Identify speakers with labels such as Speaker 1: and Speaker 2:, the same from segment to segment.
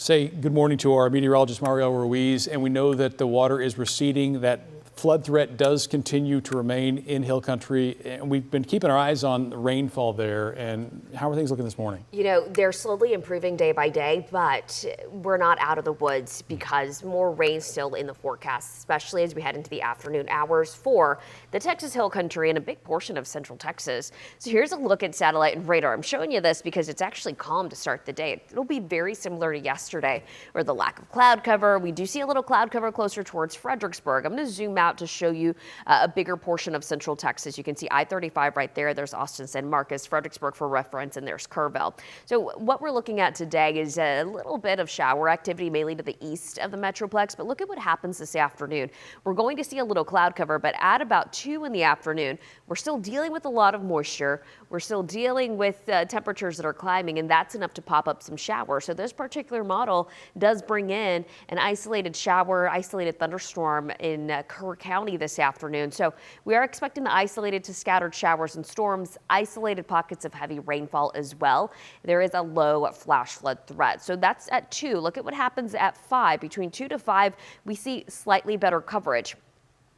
Speaker 1: Say good morning to our meteorologist Mario Ruiz, and we know that the water is receding. That flood threat does continue to remain in Hill Country, and we've been keeping our eyes on the rainfall there. And how are things looking this morning?
Speaker 2: You know, they're slowly improving day by day, but we're not out of the woods because more rain still in the forecast, especially as we head into the afternoon hours for the Texas Hill Country and a big portion of central Texas. So here's a look at satellite and radar. I'm showing you this because it's actually calm to start the day. It'll be very similar to yesterday, where the lack of cloud cover. We do see a little cloud cover closer towards Fredericksburg. I'm going to zoom out to show you a bigger portion of central Texas. You can see I-35 right there. There's Austin, San Marcos, Fredericksburg for reference, and there's Kerrville. So what we're looking at today is a little bit of shower activity, mainly to the east of the Metroplex. But look at what happens this afternoon. We're going to see a little cloud cover, but at about 2 in the afternoon, we're still dealing with a lot of moisture. We're still dealing with temperatures that are climbing, and that's enough to pop up some showers. So this particular model does bring in an isolated shower, isolated thunderstorm in Kerr County this afternoon. So we are expecting the isolated to scattered showers and storms, isolated pockets of heavy rainfall as well. There is a low flash flood threat. So that's at 2. Look at what happens at 5. Between 2 to 5, we see slightly better coverage.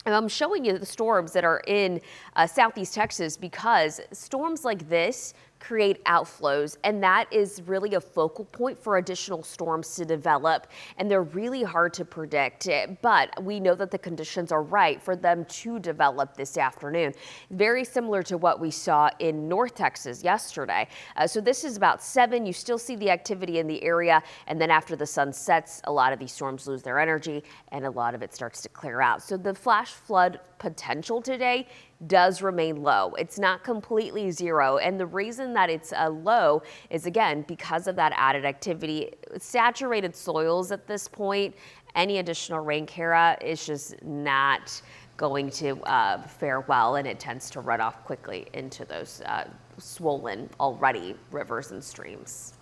Speaker 2: And I'm showing you the storms that are in southeast Texas because storms like this create outflows, and that is really a focal point for additional storms to develop, and they're really hard to predict, but we know that the conditions are right for them to develop this afternoon. Very similar to what we saw in North Texas yesterday. So this is about 7. You still see the activity in the area, and then after the sun sets, a lot of these storms lose their energy and a lot of it starts to clear out. So the flash flood potential today does remain low. It's not completely zero, and the reason that it's low is, again, because of that added activity. Saturated soils at this point, any additional rain, Kara, is just not going to fare well, and it tends to run off quickly into those swollen already rivers and streams.